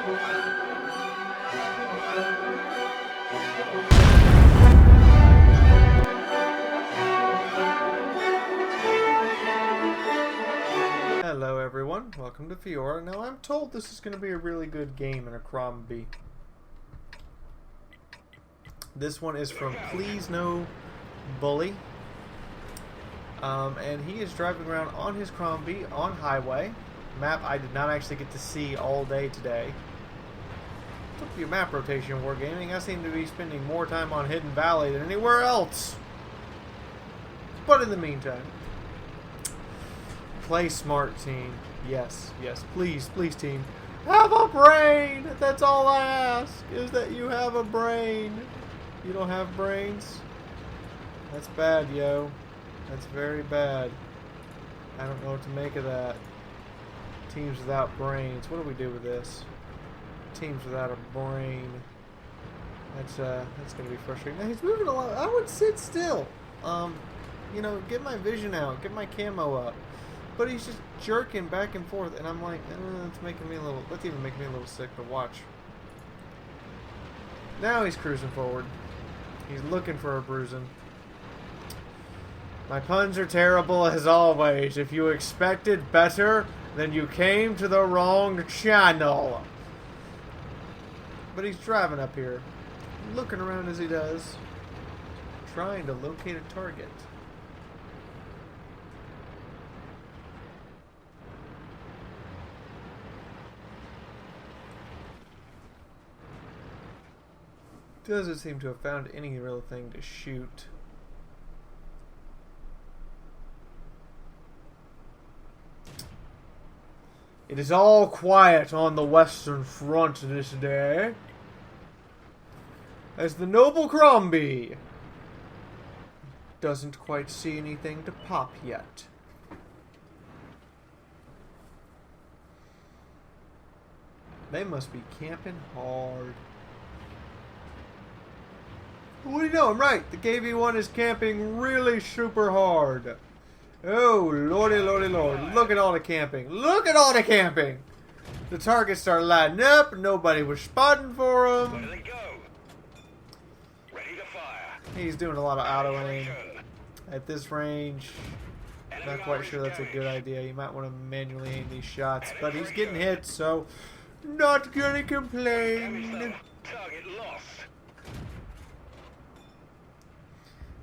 Hello everyone, welcome to Fiaura. Now I'm told this is going to be a really good game in a Cromwell. This one is from Please No Bully. And he is driving around on his Cromwell on highway. Map I did not actually get to see all day today. Took your map rotation, Wargaming. I seem to be spending more time on Hidden Valley than anywhere else. But in the meantime, play smart, team. Yes, yes. Please, please, team. Have a brain! That's all I ask, is that you have a brain. You don't have brains? That's bad, yo. That's very bad. I don't know what to make of that. Teams without brains. What do we do with this? Teams without a brain. That's gonna be frustrating. Now he's moving a lot. I would sit still. You know, get my vision out, get my camo up. But he's just jerking back and forth, and I'm like, it's making me a little. That's even making me a little sick to watch. Now he's cruising forward. He's looking for a bruising. My puns are terrible as always. If you expected better, then you came to the wrong channel. But he's driving up here, looking around as he does, trying to locate a target. Doesn't seem to have found any real thing to shoot. It is all quiet on the Western Front this day, as the noble Cromwell doesn't quite see anything to pop yet. They must be camping hard. What do you know? I'm right. The KV-1 is camping really super hard. Oh, lordy, lordy, lord. Look at all the camping. Look at all the camping. The targets start lighting up. Nobody was spotting for them. Where do they go? Ready to fire. He's doing a lot of auto aim. At this range, not quite sure that's a good idea. You might want to manually aim these shots. But he's getting hit, so not gonna complain. Target lost.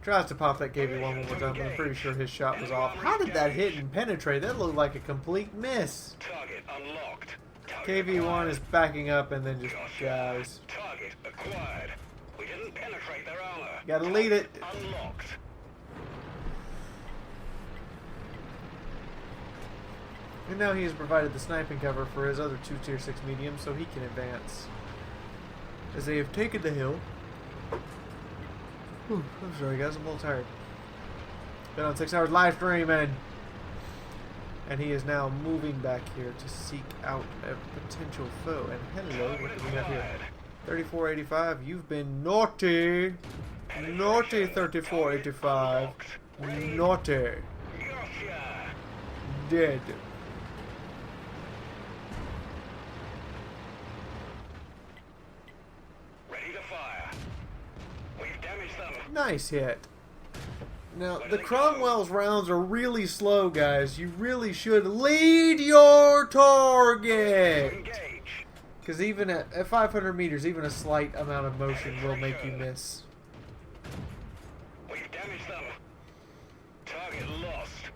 Tries to pop that KV-1 one more time, but I'm pretty sure his shot was off. How did that hit and penetrate? That looked like a complete miss. Target unlocked. KV-1 is backing up and then just dies. Target acquired. We didn't penetrate their armor. Gotta lead it. Unlocked. And now he has provided the sniping cover for his other two tier 6 mediums so he can advance. As they have taken the hill. Whew, I'm sorry guys, I'm a little tired. Been on 6 hours live streaming. And he is now moving back here to seek out a potential foe. And hello, what do we have here? 3485, you've been naughty. Naughty 3485. Naughty. Dead. Nice hit. Now, the Cromwell's rounds are really slow, guys. You really should lead your target. Because even at 500 meters, even a slight amount of motion will make you miss. We've damaged them. Target lost.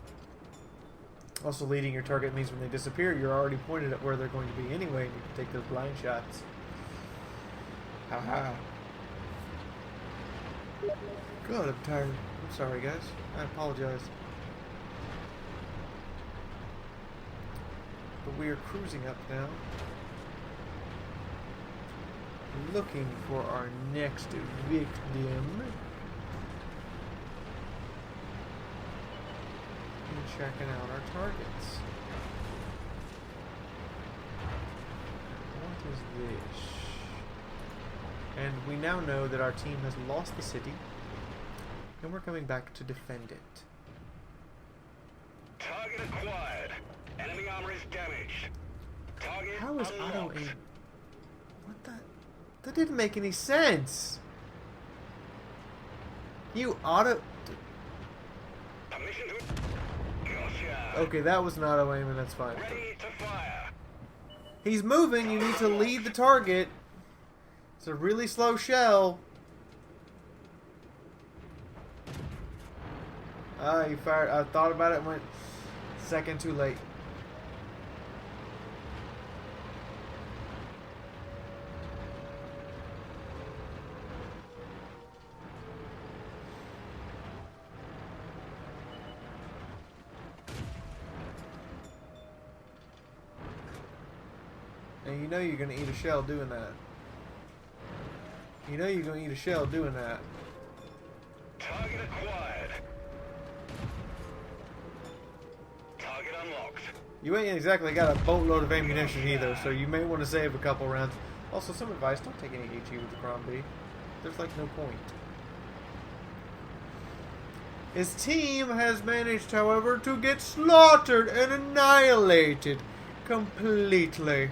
Also, leading your target means when they disappear, you're already pointed at where they're going to be anyway, and you can take those blind shots. Haha. God, I'm tired. I'm sorry, guys. I apologize. But we are cruising up now. Looking for our next victim. And checking out our targets. What is this? And we now know that our team has lost the city. And we're coming back to defend it. Target acquired. Enemy armor is damaged. Target How is auto unlocked. aim? What the? That didn't make any sense. You auto... Permission to... Gotcha. Okay, that was an auto aim, and that's fine. Ready to fire. He's moving. You need to lead the target. It's a really slow shell. You fired. I thought about it and went second too late. And you know you're going to eat a shell doing that. You know you're going to eat a shell doing that. Target acquired. Target unlocked. You ain't exactly got a boatload of ammunition either, so you may want to save a couple rounds. Also, some advice, don't take any HE with the Crom B. There's like no point. His team has managed, however, to get slaughtered and annihilated completely.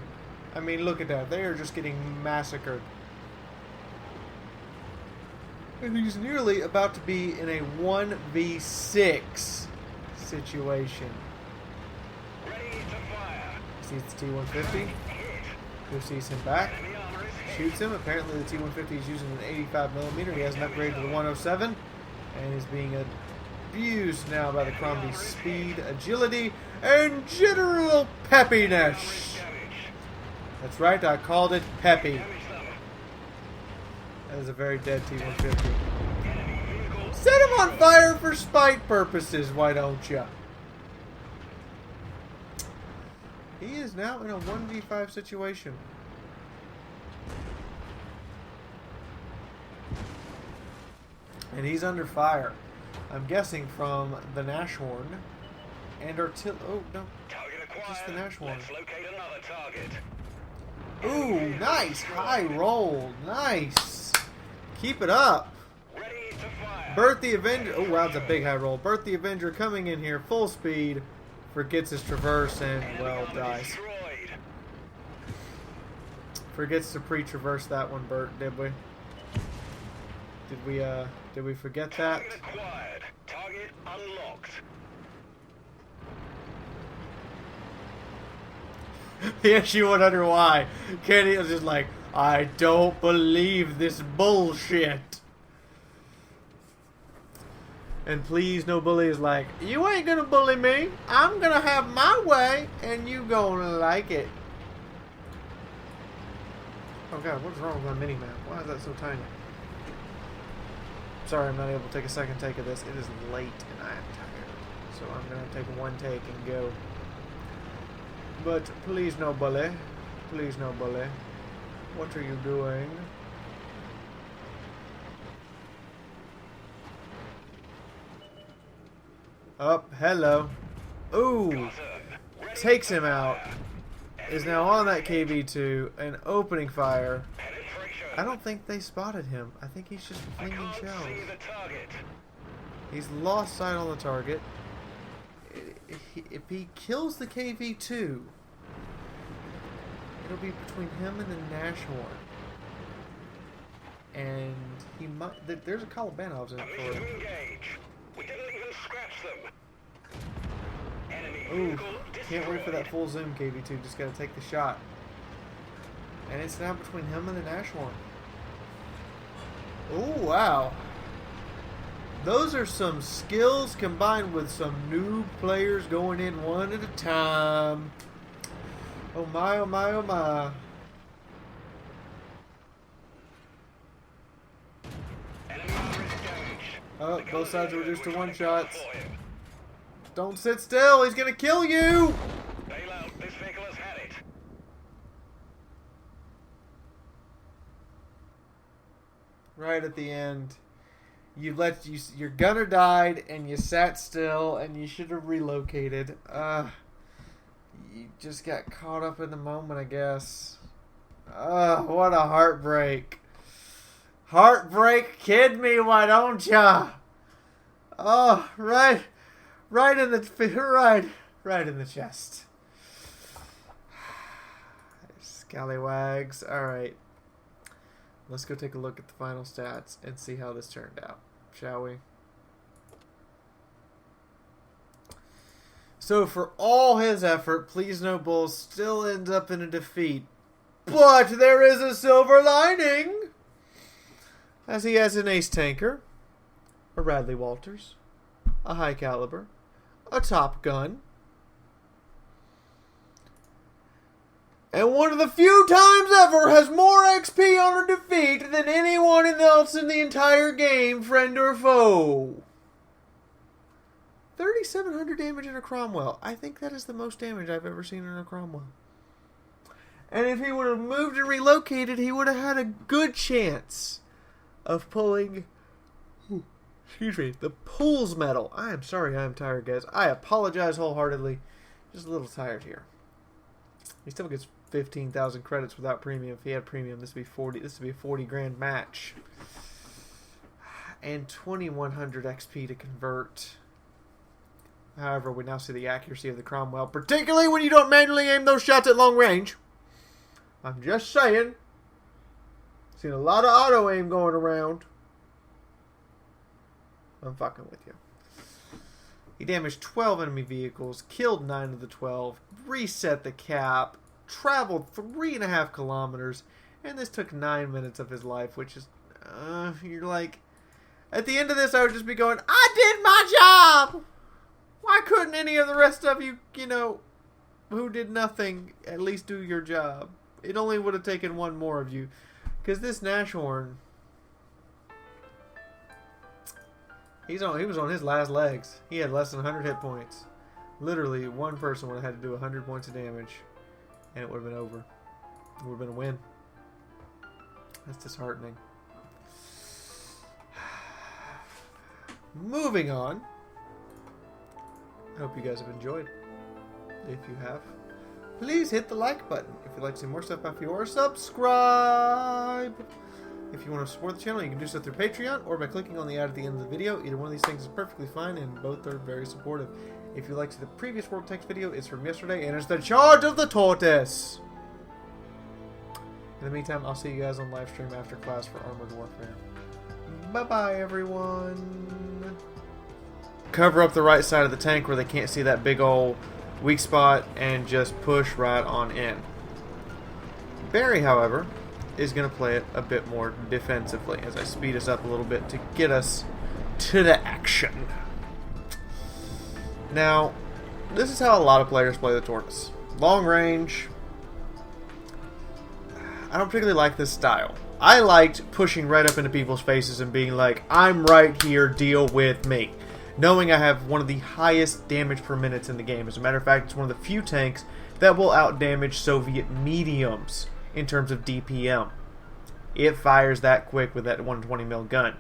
I mean, look at that. They are just getting massacred. And he's nearly about to be in a 1v6 situation. Ready to fire. Sees the T-150. Who sees him back. Enemy armor is hit. Shoots him. Apparently the T-150 is using an 85mm. He has an upgrade to the 107. And is being abused now by the Crombie's speed, agility, and general peppiness. That's right, I called it peppy. Damage them. That is a very dead T-150. Enemy vehicle. Set him on fire for spite purposes, why don't ya? He is now in a 1v5 situation. And he's under fire. I'm guessing from the Nashorn and artillery. Oh, no. Target acquired. Just the Nashorn. Let's locate another target. Ooh, nice. High roll. Nice. Keep it up. Ready to fire. Bert the Avenger. Oh, wow, it's a big high roll. Bert the Avenger coming in here full speed. Forgets his traverse and, well, dies. Destroyed. Forgets to pre-traverse that one, Bert, did we? Did we forget that? Target acquired. Target unlocked. Yes, you would wonder why. Kenny was just like, I don't believe this bullshit. And please, no bully is like, you ain't gonna bully me. I'm gonna have my way, and you gonna like it. Oh god, what's wrong with my mini-map? Why is that so tiny? Sorry, I'm not able to take a second take of this. It is late, and I am tired. So I'm gonna take one take and go. But please, no bully. Please, no bully. What are you doing? Up, hello. Ooh, takes him out. Is now on that KV2 and opening fire. I don't think they spotted him. I think he's just flinging shells. He's lost sight on the target. If he kills the KV2, it'll be between him and the Nashorn. And he might. There's a Kalabanov's in it for him. We didn't even scratch them. Enemy Ooh, vehicle can't wait for that destroyed. full zoom KV2. Just gotta take the shot. And it's now between him and the Nashorn. Oh, wow. Those are some skills combined with some new players going in one at a time. Oh my, oh my, oh my. Enemy armor is damaged. Oh, The both sides are gunner reduced to was one trying shots. for him. Don't sit still. He's gonna kill you. Bail out. This vehicle has had it. Right at the end. Your gunner died and you sat still and you should have relocated. You just got caught up in the moment, I guess. What a heartbreak. Heartbreak, kid me, why don't ya? Oh, right in the right in the chest. Scallywags. Alright. Let's go take a look at the final stats and see how this turned out, shall we? So for all his effort, Please No Bull still ends up in a defeat. But there is a silver lining! As he has an ace tanker, a Radley-Walters, a high caliber, a top gun, and one of the few times ever has more XP on a defeat than anyone else in the entire game, friend or foe. 3,700 damage in a Cromwell. I think that is the most damage I've ever seen in a Cromwell. And if he would have moved and relocated, he would have had a good chance of pulling, the Pool's Medal. I am sorry, I am tired, guys. I apologize wholeheartedly. Just a little tired here. He still gets 15,000 credits without premium. If he had premium, this would be 40. This would be a 40 grand match, and 2,100 XP to convert. However, we now see the accuracy of the Cromwell, particularly when you don't manually aim those shots at long range. I'm just saying. Seen a lot of auto aim going around. I'm fucking with you. He damaged 12 enemy vehicles, killed 9 of the 12, reset the cap, traveled 3.5 kilometers, and this took 9 minutes of his life, which is, you're like, at the end of this, I would just be going, I did my job! Why couldn't any of the rest of you, who did nothing, at least do your job? It only would have taken one more of you. Because this Nashorn, he was on his last legs. He had less than 100 hit points. Literally, one person would have had to do 100 points of damage, and it would have been over. It would have been a win. That's disheartening. Moving on. I hope you guys have enjoyed. If you have, please hit the like button. If you'd like to see more stuff about Fiaura, subscribe. If you want to support the channel, you can do so through Patreon or by clicking on the ad at the end of the video. Either one of these things is perfectly fine, and both are very supportive. If you liked the previous World Text video, it's from yesterday, and it's the Charge of the Tortoise. In the meantime, I'll see you guys on live stream after class for Armored Warfare. Bye-bye, everyone. Cover up the right side of the tank where they can't see that big old weak spot and just push right on in. Barry, however, is going to play it a bit more defensively as I speed us up a little bit to get us to the action. Now, this is how a lot of players play the Tortoise. Long range. I don't particularly like this style. I liked pushing right up into people's faces and being like, I'm right here, deal with me. Knowing I have one of the highest damage per minute in the game. As a matter of fact, it's one of the few tanks that will outdamage Soviet mediums in terms of DPM. It fires that quick with that 120 mil gun.